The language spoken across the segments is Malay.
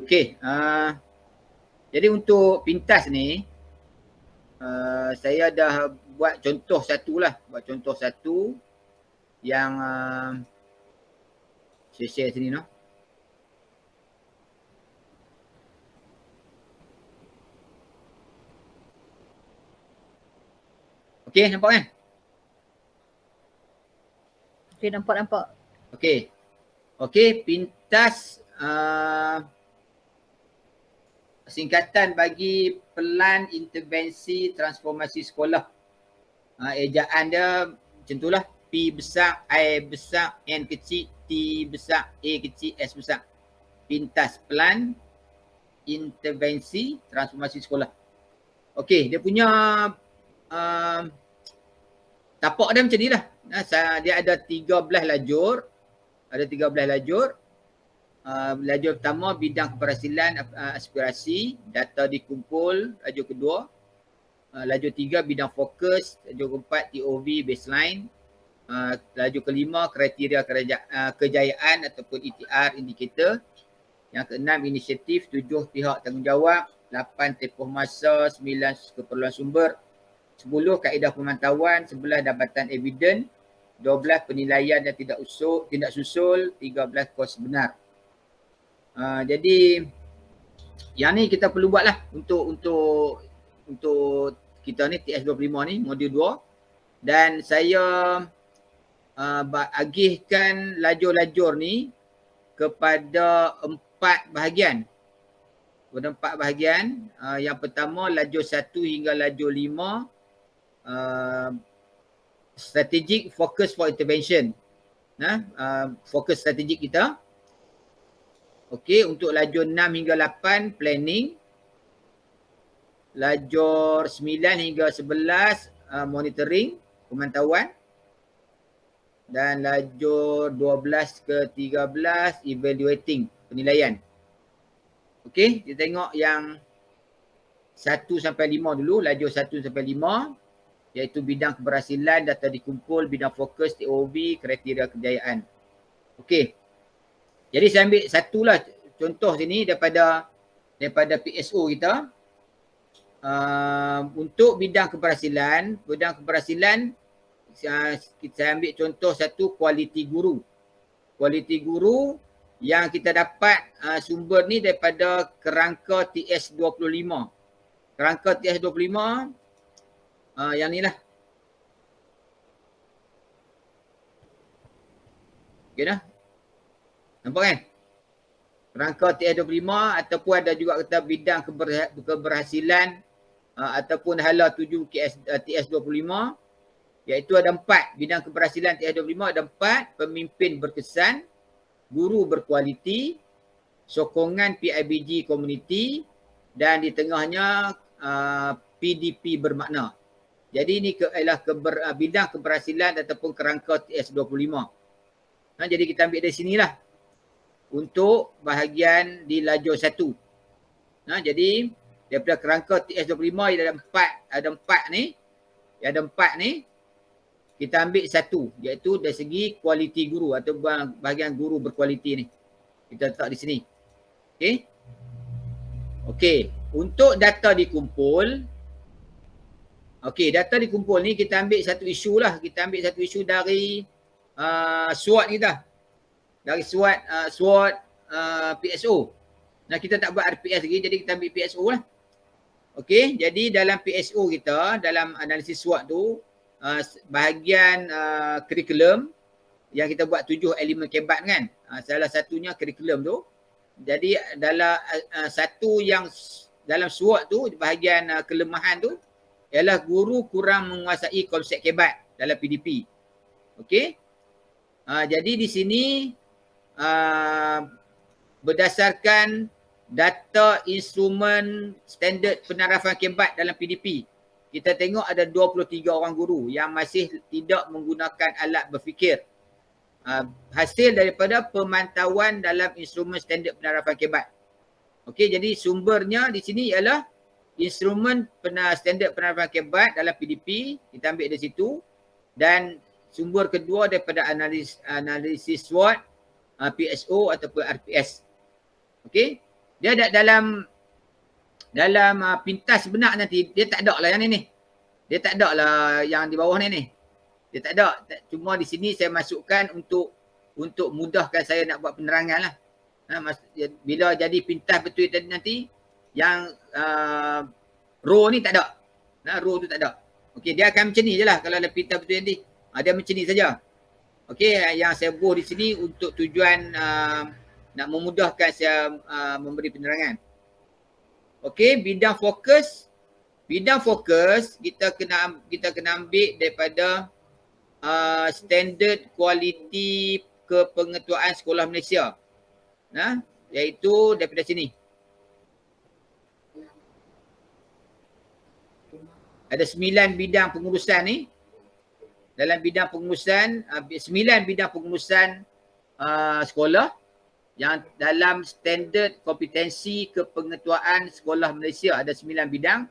Okey, jadi untuk pintas ni, saya dah buat contoh satu lah. Buat contoh satu yang saya share sini noh. Okey, nampak kan? Okey, nampak. Okey. Okey, pintas singkatan bagi Pelan Intervensi Transformasi Sekolah. Ejaan dia macam itulah. P besar, I besar, N kecil, T besar, A kecil, S besar. Pintas Pelan Intervensi Transformasi Sekolah. Okey, dia punya tapak dia macam ni lah. Dia ada 13 lajur. Ada 13 lajur. Lajur pertama bidang keberhasilan aspirasi, data dikumpul. Lajur kedua. Lajur tiga bidang fokus. Lajur keempat TOV baseline. Lajur kelima kriteria kejayaan ataupun ETR indicator. Yang keenam inisiatif, 7 pihak tanggungjawab, 8 tempoh masa, 9 keperluan sumber, 10 kaedah pemantauan, 11 dapatan eviden, 12 penilaian yang tidak susul, 13 kos benar. Jadi yang ni kita perlu buat lah untuk kita ni TS25 ni modul 2, dan saya agihkan lajur-lajur ni kepada 4 bahagian. Kepada 4 bahagian. Yang pertama lajur 1 hingga lajur 5, strategic focus for intervention. Fokus strategik kita. Okey, untuk lajur 6 hingga 8 planning. Lajur 9 hingga 11 monitoring, pemantauan. Dan lajur 12 ke 13 evaluating, penilaian. Okey, kita tengok yang 1 sampai 5 dulu, lajur 1 sampai 5, iaitu bidang keberhasilan, data dikumpul, bidang fokus, TOV, kriteria kejayaan. Okey. Jadi saya ambil satulah contoh sini daripada PSO kita. Untuk bidang keberhasilan, saya ambil contoh satu, kualiti guru. Kualiti guru yang kita dapat sumber ni daripada kerangka TS25. Kerangka TS25 yang ni lah. Okey dah. Nampak kan? Kerangka TS25 ataupun ada juga kata bidang keberhasilan ataupun hala 7 TS25, iaitu ada 4 bidang keberhasilan TS25, ada 4, pemimpin berkesan, guru berkualiti, sokongan PIBG community, dan di tengahnya PDP bermakna. Jadi ini ialah bidang keberhasilan ataupun kerangka TS25. Jadi kita ambil dari sinilah untuk bahagian di lajur 1. Jadi daripada kerangka TS25 ada 4 ni. Ada 4 ni. Kita ambil satu, iaitu dari segi kualiti guru atau bahagian guru berkualiti ni. Kita letak di sini. Okey. Okey, untuk data dikumpul. Okey, data dikumpul ni kita ambil satu isu lah. Kita ambil satu isu dari SWOT kita. Dari SWOT PSO. Nah, kita tak buat RPS lagi, jadi kita ambil PSO lah. Okey, jadi dalam PSO kita, dalam analisis SWOT tu, bahagian kurikulum yang kita buat 7 elemen kebat kan. Salah satunya kurikulum tu. Jadi dalam satu yang dalam SWOT tu, bahagian kelemahan tu ialah guru kurang menguasai konsep kebat dalam PDP. Okey. Jadi di sini berdasarkan data instrumen standard penarafan kebat dalam PDP, kita tengok ada 23 orang guru yang masih tidak menggunakan alat berfikir. Hasil daripada pemantauan dalam instrumen standard penarafan kebat. Okey, jadi sumbernya di sini ialah instrumen standard penarafan kebat dalam PDP, kita ambil dari situ. Dan sumber kedua daripada analisis SWOT, PSO ataupun RPS. Okey. Dia dalam pintas benak nanti dia tak ada lah yang ni. Dia tak ada lah yang di bawah ni. Dia tak ada. Cuma di sini saya masukkan untuk mudahkan saya nak buat penerangan lah. Bila jadi pintas betul tadi nanti, yang row ni tak ada. Row tu tak ada. Okey, dia akan macam ni je lah kalau ada pintas betul nanti. Dia macam ni saja. Okey, yang saya buat di sini untuk tujuan nak memudahkan saya memberi penerangan. Okey, bidang fokus kita kena ambil daripada standard kualiti kepengetuaan sekolah Malaysia. Iaitu daripada sini. Ada 9 bidang pengurusan ni. Dalam bidang pengurusan, 9 bidang pengurusan sekolah yang dalam standard kompetensi kepengetuaan sekolah Malaysia ada 9 bidang.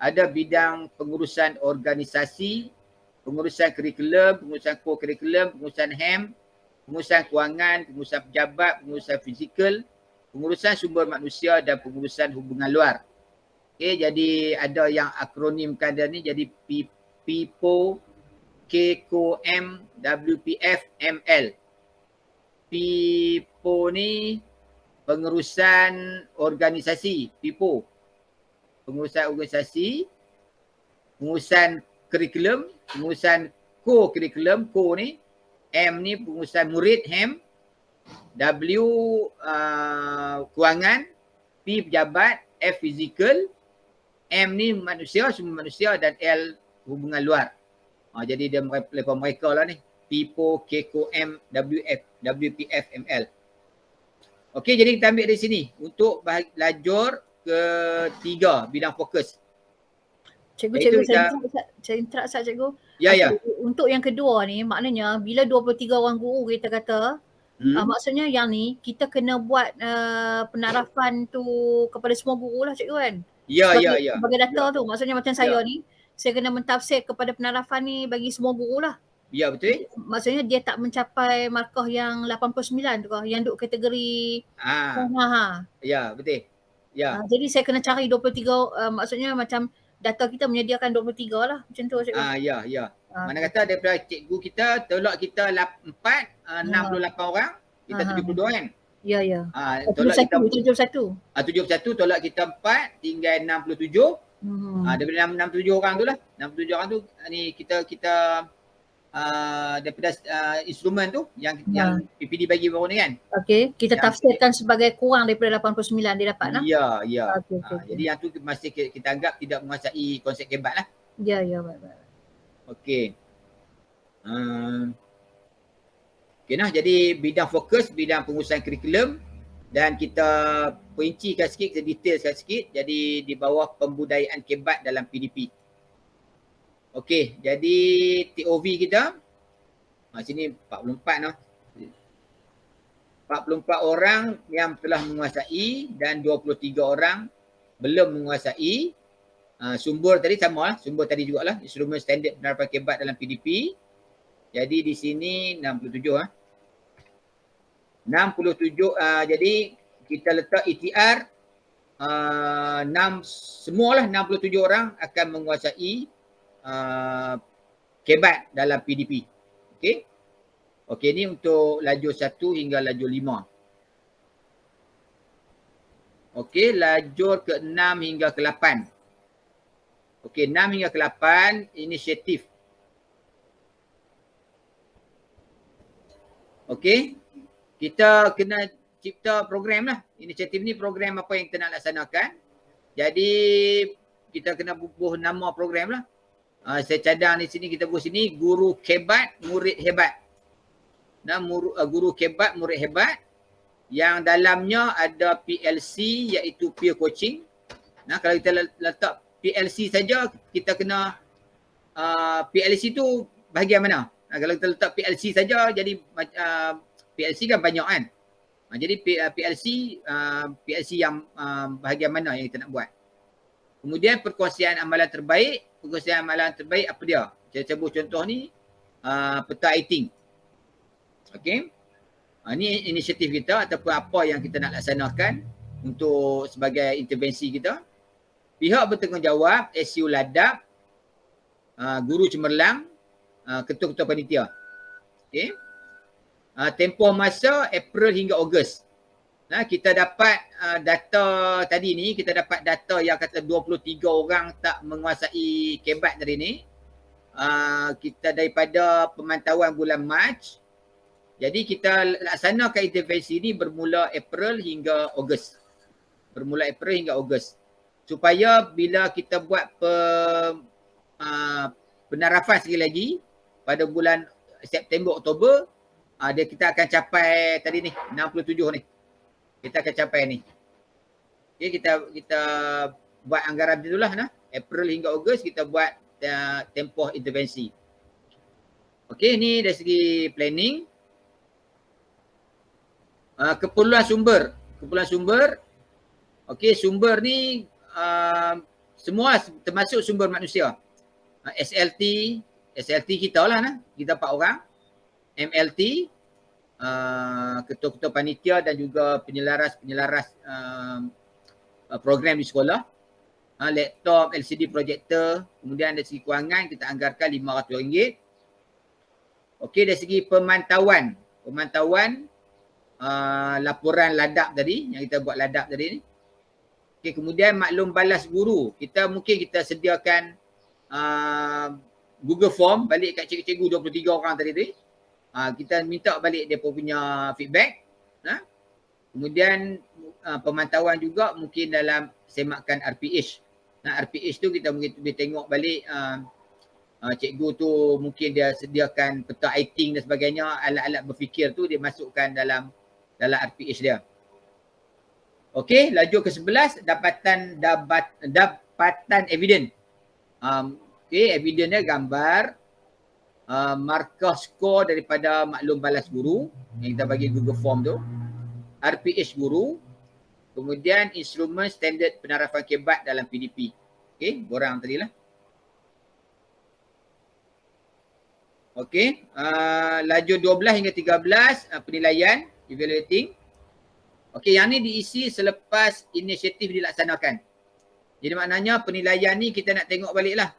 Ada bidang pengurusan organisasi, pengurusan kurikulum, pengurusan co-kurikulum, pengurusan HEM, pengurusan kewangan, pengurusan pejabat, pengurusan fizikal, pengurusan sumber manusia dan pengurusan hubungan luar. Okey, jadi ada yang akronimkan dia ni jadi PIPO, KKM, WPF, ML. PIPO ni pengurusan organisasi, PIPO. Pengurusan organisasi, pengurusan kurikulum, pengurusan co-kurikulum, co ni, M ni pengurusan murid, HEM, W kewangan, P pejabat, F fizikal, M ni manusia, sumber manusia dan L hubungan luar. Jadi dia level mereka lah ni. PIPO, KKM, WPF, ML. Okey, jadi kita ambil dari sini untuk lajur ketiga, bidang fokus. Cikgu, saya interrupt Ustaz cikgu. Ya. Untuk yang kedua ni, maknanya bila 23 orang guru kita kata, maksudnya yang ni kita kena buat penarafan tu kepada semua guru lah cikgu kan? Ya. Sebagai data tu, maksudnya macam saya ni, saya kena mentafsir kepada penarafan ni bagi semua guru lah. Ya, betul. Maksudnya dia tak mencapai markah yang 89 tu kah? Yang duk kategori Ya, betul. Ya. Jadi saya kena cari 23, maksudnya macam data kita menyediakan 23 lah. Macam tu cikgu. Ya. Mana kata daripada cikgu kita, tolak kita 68 orang, kita 72 kan? Ya. Tolak kita 71. 71, tolak kita 4, tinggal 67. Daripada 67 orang tu lah. 67 orang tu ni kita daripada instrumen tu yang PPD bagi baru ni kan. Okey, kita tafsirkan sebagai kurang daripada 89 dia dapat lah. Ya. Okay. Jadi yang tu masih kita anggap tidak menguasai konsep kebat lah. Ya, baik. Okey. Okey nah, jadi bidang fokus, bidang pengurusan kurikulum dan kita perincikan sikit, kita detailkan sikit. Jadi di bawah pembudayaan kebat dalam PDP. Okey, jadi TOV kita sini 44 noh. 44 orang yang telah menguasai dan 23 orang belum menguasai. Sumber tadi sama lah, sumber tadi jugalah, instrumen standard penerapan kebat dalam PDP. Jadi di sini 67 jadi kita letak ETR semualah 67 orang akan menguasai kebat dalam PDP. Okey, ni untuk lajur 1 hingga lajur 5. Okey, lajur ke-6 hingga ke-8. Okey, 6 hingga ke-8 inisiatif. Okey, kita kena cipta program lah. Inisiatif ni program apa yang kita nak laksanakan. Jadi kita kena bubuh nama program lah. Saya cadang di sini, kita buat sini guru kebat murid hebat. Guru kebat murid hebat yang dalamnya ada PLC iaitu peer coaching. Kalau kita letak PLC saja, kita kena PLC tu bahagian mana? Kalau kita letak PLC saja, jadi PLC kan banyak kan. Jadi PLC yang bahagian mana yang kita nak buat. Kemudian perkongsian amalan terbaik. Perkongsian amalan terbaik apa dia? Saya sebut contoh ni peta rating. Okey. Ni inisiatif kita ataupun apa yang kita nak laksanakan. untuk sebagai intervensi kita. Pihak bertanggungjawab SU Ladap, guru cemerlang, ketua-ketua panitia. Okey. Tempoh masa April hingga Ogos. Nah, kita dapat data tadi ni, kita dapat data yang kata 23 orang tak menguasai kebat dari ni. Kita daripada pemantauan bulan Mac. Jadi kita laksanakan intervensi ni bermula April hingga Ogos. Bermula April hingga Ogos. Supaya bila kita buat penarafan sekali lagi pada bulan September, Oktober, kita akan capai tadi ni 67 ni. Kita akan capai ni. Okay, kita buat anggaran itulah nah. April hingga Ogos kita buat tempoh intervensi. Okey, ni dari segi planning. Keperluan sumber. Okey, sumber ni semua termasuk sumber manusia. SLT kita lah nah. Kita 4 orang. MLT, ketua-ketua panitia dan juga penyelaras program di sekolah. Laptop, LCD projector, kemudian dari segi kewangan kita anggarkan RM500. Okey, dari segi pemantauan laporan ladap tadi, yang kita buat ladap tadi ni. Okey, kemudian maklum balas guru. Kita sediakan Google Form balik kat cikgu-cikgu 23 orang tadi tu. Kita minta balik dia punya feedback. Kemudian pemantauan juga mungkin dalam semakan RPH. RPH tu kita mungkin boleh tengok balik cikgu tu mungkin dia sediakan peta writing dan sebagainya, alat-alat berfikir tu dia masukkan dalam RPH dia. Okey, laju ke-11 dapatan evidence. Okey, evidence dia gambar markah skor daripada maklum balas guru yang kita bagi Google Form tu, RPH guru, kemudian instrumen standard penarafan kebat dalam PDP. Okey, borang tadi lah. Okey, laju 12 hingga 13 penilaian, evaluating. Okey, yang ni diisi selepas inisiatif dilaksanakan. Jadi maknanya penilaian ni kita nak tengok balik lah.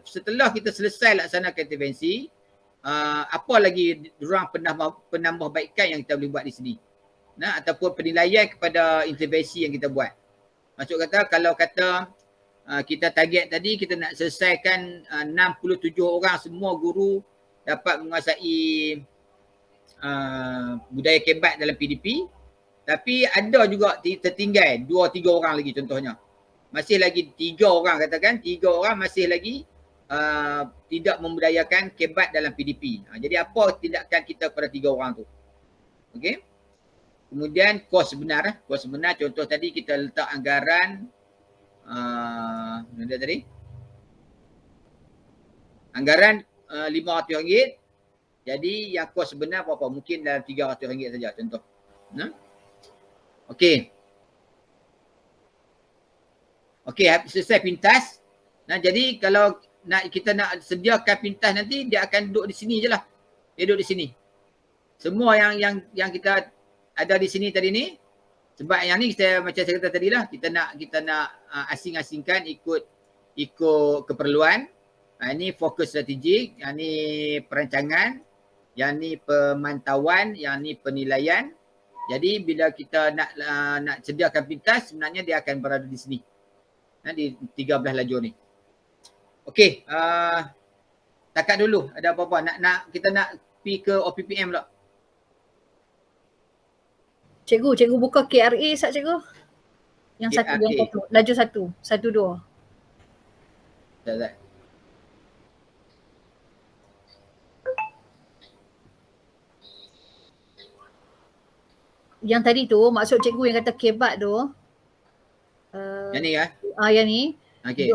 Setelah kita selesai laksanakan intervensi, apa lagi diorang penambahbaikan yang kita boleh buat di sini. Ataupun penilaian kepada intervensi yang kita buat. Maksud kata kalau kata kita target tadi kita nak selesaikan 67 orang semua guru dapat menguasai budaya kebat dalam PDP, tapi ada juga tertinggal 2-3 orang lagi contohnya. Masih lagi 3 orang katakan, 3 orang masih lagi tidak membudayakan kebat dalam PDP. Jadi apa tindakan kita pada 3 orang tu? Okey. Kemudian kos sebenar. Kos sebenar contoh tadi kita letak anggaran mana tadi? Anggaran RM500. Jadi yang kos sebenar berapa? Mungkin dalam RM300 saja contoh. Okey. Okey, selesai pintas. Jadi kalau kita nak sediakan pintas nanti dia akan duduk di sini je lah. Dia duduk di sini. Semua yang kita ada di sini tadi ni, sebab yang ni macam saya kata tadi lah, kita nak asing-asingkan ikut keperluan. Ini fokus strategik, yang ni perancangan, yang ni pemantauan, yang ni penilaian. Jadi bila kita nak sediakan pintas, sebenarnya dia akan berada di sini. Di 13 lajur ni. Okey, takat dulu. Ada apa-apa? Kita nak pergi ke OPPM pula. Cikgu buka KRA sat cikgu. Yang satu, lajur 1, 2. Tak. Yang tadi tu maksud cikgu yang kata kebat tu. Yang ni ya? Yang ni. Okay.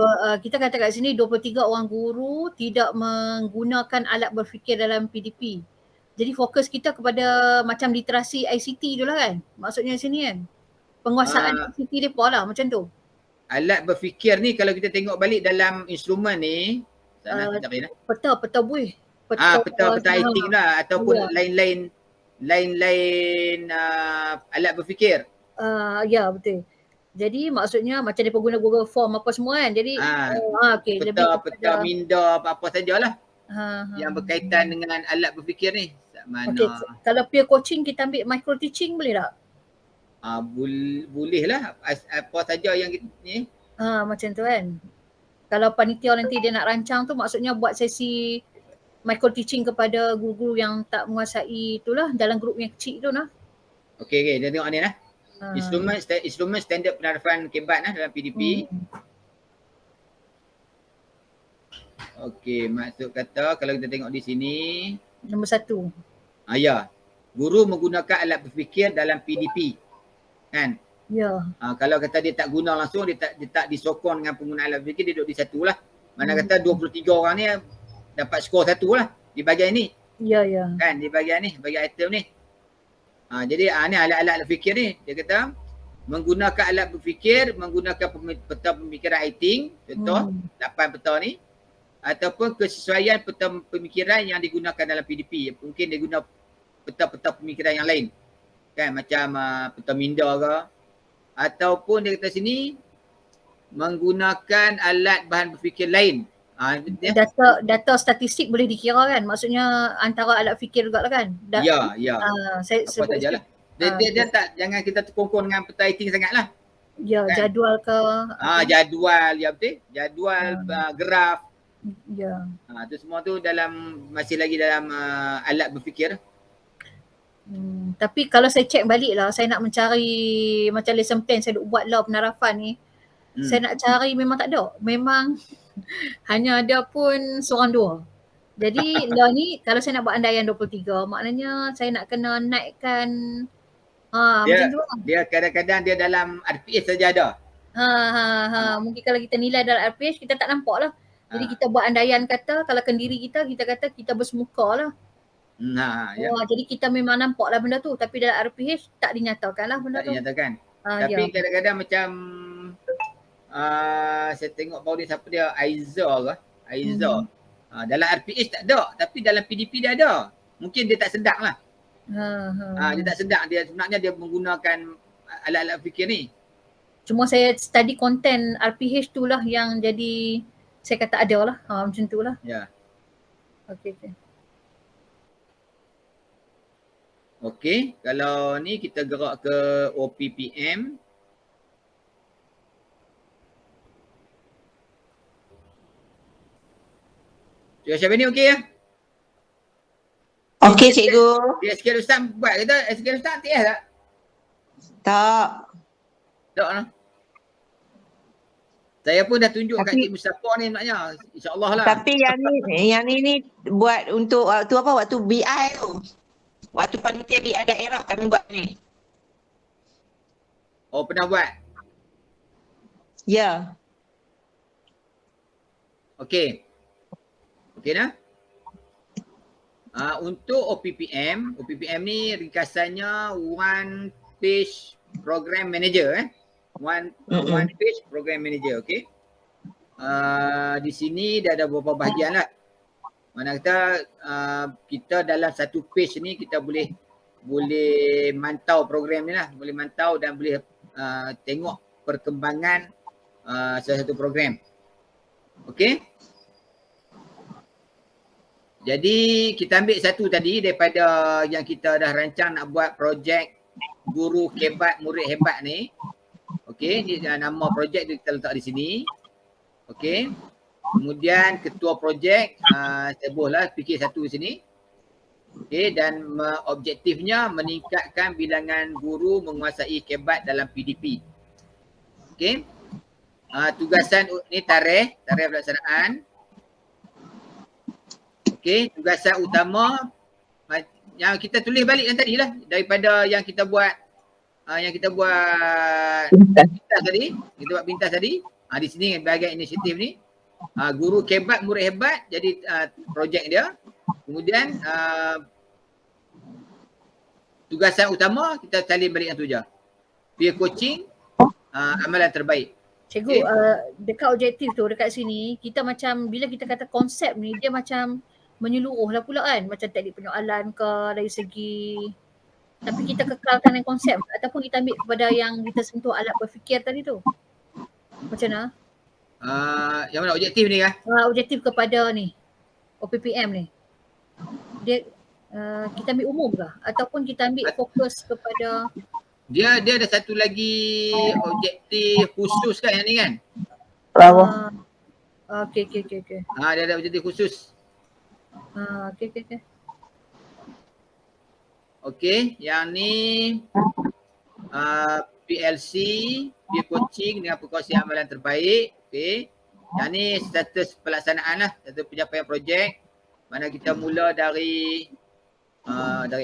Kita kata kat sini 23 orang guru tidak menggunakan alat berfikir dalam PDP. Jadi fokus kita kepada macam literasi ICT tu lah kan. Maksudnya sini kan. Penguasaan ICT mereka lah macam tu. Alat berfikir ni kalau kita tengok balik dalam instrumen ni. Peta buih. Peta writing lah ataupun lain-lain lain-lain alat berfikir. Ya betul. Jadi maksudnya macam dia guna Google Form apa semua kan. Jadi okey, lebih Peta kepada minda apa-apa sajalah ha, yang berkaitan dengan alat berfikir ni. okey, Mana kalau peer coaching kita ambil micro teaching boleh tak? boleh lah apa saja yang kita ni. Macam tu kan. Kalau panitia nanti dia nak rancang tu maksudnya buat sesi micro teaching kepada guru-guru yang tak menguasai itulah dalam grup yang kecil tu lah. Okey, dia tengok ni lah. Ha. Instrumen standard penarafan kebat lah dalam PDP. Okey, maksud kata kalau kita tengok di sini. Nombor 1. Ya. Guru menggunakan alat berfikir dalam PDP. Kan? Ya. Kalau kata dia tak guna langsung, dia tak disokong dengan penggunaan alat berfikir, dia duduk di satu lah. Mana kata 23 orang ni dapat skor 1 lah di bahagian ni. Ya, ya. Kan? Di bahagian ni, bahagian item ni. Jadi ni alat-alat berfikir ni. Dia kata menggunakan alat berfikir, menggunakan peta pemikiran writing, contoh 8 peta ni, ataupun kesesuaian peta pemikiran yang digunakan dalam PDP. Mungkin dia guna peta-peta pemikiran yang lain. Kan macam peta minda ke, ataupun dia kata sini menggunakan alat bahan berfikir lain. Data statistik boleh dikira kan? Maksudnya antara alat fikir juga lah kan? Ya. Saya apa sebut sajalah. Dia tak, jangan kita terkongkong dengan peta writing sangat lah. Ya, kan? jadual ke? Jadual, ya betul. Jadual, graf. Ya. Tu semua tu masih lagi dalam alat berfikir. Tapi kalau saya cek balik lah, saya nak mencari macam lesson plan saya duk buat lah penarafan ni. Saya nak cari memang tak ada. Memang hanya ada pun seorang dua. Jadi lah ni kalau saya nak buat andaian 23, maknanya saya nak kena naikkan macam tu lah. Dia kadang-kadang dia dalam RPH saja ada. Mungkin kalau kita nilai dalam RPH kita tak nampak lah. Jadi kita buat andaian kata kalau kendiri kita kata kita bersemuka lah. Jadi kita memang nampak lah benda tu, tapi dalam RPH tak dinyatakan lah benda tu. Tak dinyatakan. Tapi kadang-kadang macam saya tengok baru ni siapa dia, Aiza ke? Aiza. Dalam RPH tak ada, tapi dalam PDP dia ada. Mungkin dia tak sedar lah. Dia tak sedar, dia sebenarnya dia menggunakan alat-alat fikir ni. Cuma saya study content RPH tu lah yang jadi saya kata ada lah. Macam tu lah. Ya. Okey. Okey, kalau ni kita gerak ke OPPM. Siapa ni okey ya? Okey cikgu. Dia SQL Ustaz buat kita SQL Ustaz TS tak? Tak. Tak lah. Saya pun dah tunjuk kat Cik Mustafa ni maknanya. InsyaAllah lah. Tapi yang ni buat untuk waktu BI tu. Waktu panitia BI daerah kami buat ni. Oh pernah buat? Ya. Okey. Okey dah? Untuk OPPM ni ringkasannya one page program manager one page program manager, okey. Di sini dah ada beberapa bahagian lah. Mana kata kita dalam satu page ni kita boleh mantau program ni lah, boleh mantau dan boleh tengok perkembangan salah satu program. Okey. Jadi kita ambil satu tadi daripada yang kita dah rancang nak buat projek guru kebat murid hebat ni. Okey, ni nama projek kita letak di sini. Okey. Kemudian ketua projek saya bolehlah fikir satu di sini. Okey, dan objektifnya meningkatkan bilangan guru menguasai kebat dalam PDP. Okey. Tugasan ni tarikh pelaksanaan. Okey, tugasan utama yang kita tulis balik yang tadi lah daripada yang kita buat pintas tadi, kita buat pintas tadi. Di sini bahagian inisiatif ni. Guru kebat murid hebat jadi projek dia. Kemudian tugasan utama kita salin balik yang tu je. Peer coaching, amalan terbaik. Cikgu, dekat objektif tu dekat sini kita macam bila kita kata konsep ni dia macam menyeluruh lah pula kan, macam teknik penyoalan ke dari segi Tapi kita kekalkan yang konsep ataupun kita ambil kepada yang kita sentuh alat berfikir tadi tu. Macam mana? Yang mana objektif ni kan? Objektif kepada ni OPPM ni. Dia kita ambil umum ke ataupun kita ambil fokus kepada Dia ada satu lagi objektif khusus kan yang ni kan? okey. Dia ada objektif khusus. Okey. Okey, yang ni PLC, peer coaching dengan perkongsian amalan terbaik. Okey. Yang ni status pelaksanaan lah, status pencapaian projek. Mana kita mula dari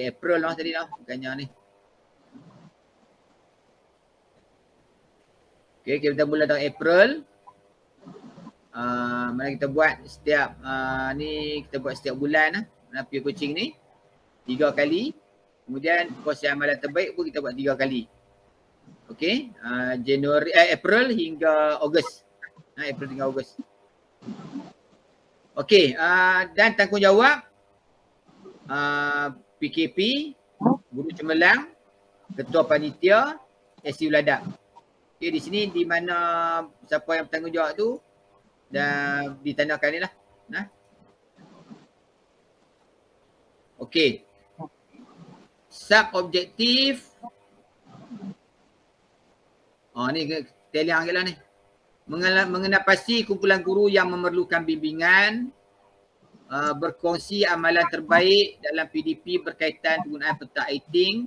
April lah tadi lah, bukannya ni. Okey, kita mula dari April. Mana kita buat setiap ni kita buat setiap bulan lah, peer coaching ni 3 kali. Kemudian perkongsian amalan terbaik pun kita buat 3 kali. Okey, April hingga Ogos. April hingga Ogos. Okey, dan tanggungjawab PKP, guru cemerlang, ketua panitia, SC Uladak. Okey, di sini di mana siapa yang bertanggungjawab tu dah ditandakan ni lah. Okey. Sub-objektif. Ni talian lah ni. Mengenal pasti kumpulan guru yang memerlukan bimbingan, berkongsi amalan terbaik dalam PDP berkaitan penggunaan peta ITING,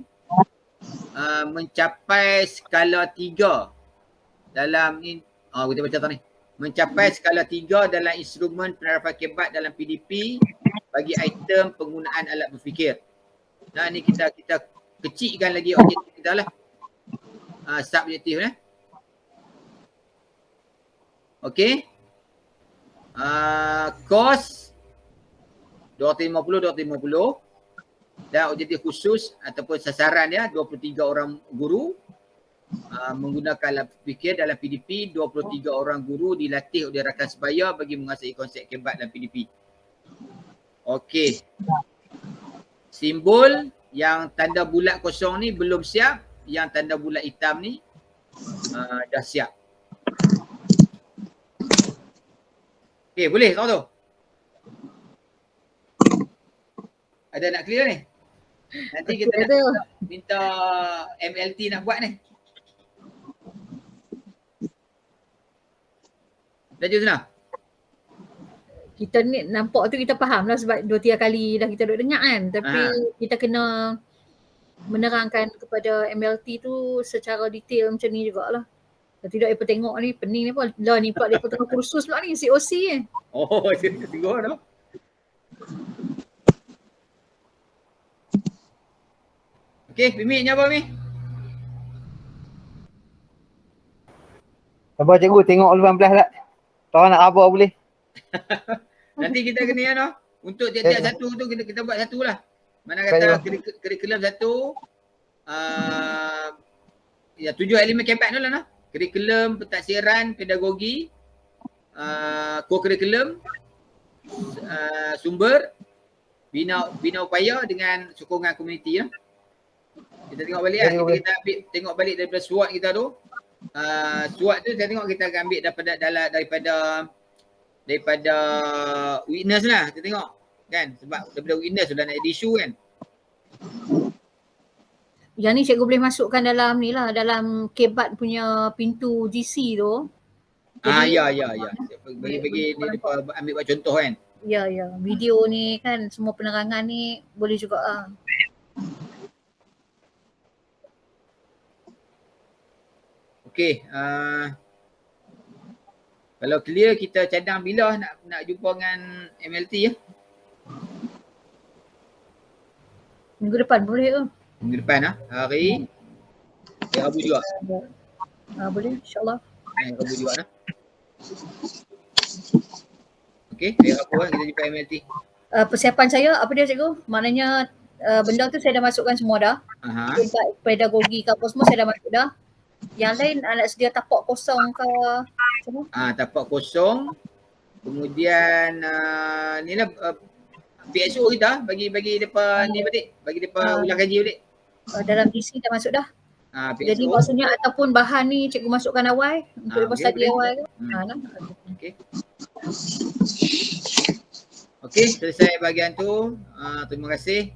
mencapai skala 3 dalam kita baca tadi ni. Mencapai skala 3 dalam instrumen penerapan kebat dalam PDP bagi item penggunaan alat berfikir. Ni kita kecilkan lagi objektif kita lah. Sub-objektif ni. Okey. Kos 250 dan objektif khusus ataupun sasaran dia 23 orang guru menggunakan alat fikir dalam PDP. 23 orang guru dilatih oleh rakan sebaya bagi menguasai konsep kebat dalam PDP. Okey. Simbol yang tanda bulat kosong ni belum siap, yang tanda bulat hitam ni dah siap. Okey, boleh tahu tu? Ada nak clear ni? Nanti kita nak minta MLT nak buat ni. Dah je senang? Kita ni nampak tu kita faham lah sebab 2-3 kali dah kita duk dengar kan. Tapi kita kena menerangkan kepada MLT tu secara detail macam ni jugalah. Kalau tidak mereka tengok ni pening ni pun. Lah ni pula mereka tengah kursus pula ni COC ni. Tengok dah. Okey, Mimi ni apa Mi? Sabar cikgu, tengok 18 tak. Kalau nak apa boleh. Nanti kita kena untuk tiap-tiap satu tu kita buat satu lah. Mana kata kurikulum satu 7 elemen kebat tu lah Kurikulum, pentadsiran, pedagogi, co-kurikulum, sumber, bina upaya dengan sokongan komuniti lah. Kita tengok balik lah. Kita ambil tengok balik daripada SWOT kita tu. SWOT tu saya tengok kita akan ambil daripada witness lah. Kita tengok kan sebab daripada witness sudah naik isu kan. Yang ni cikgu boleh masukkan dalam ni lah, dalam kebat punya pintu GC tu. Ya. Bagi ni depa ambil buat contoh kan. Ya. Video ni kan semua penerangan ni boleh juga lah. Okey, kalau clear kita cadang bila nak jumpa dengan MLT ya? Minggu depan boleh ke? Minggu depan hari Rabu juga. Boleh insyaAllah. Rabu juga Okey, hari Rabu kita jumpa MLT. Persiapan saya apa dia cikgu? Maknanya benda tu saya dah masukkan semua dah. Pedagogi ke apa semua saya dah masuk dah. Yang lain nak sedia tapak kosong ke semua? Tapak kosong. Kemudian ni lah PSO kita bagi depa ni balik, bagi depa ulang kaji balik. dalam DC dah masuk dah. PSO. Jadi maksudnya ataupun bahan ni cikgu masukkan awal untuk lepas okey, study boleh. awal tu. Nah. Okey. Okey, selesai bahagian tu. Terima kasih.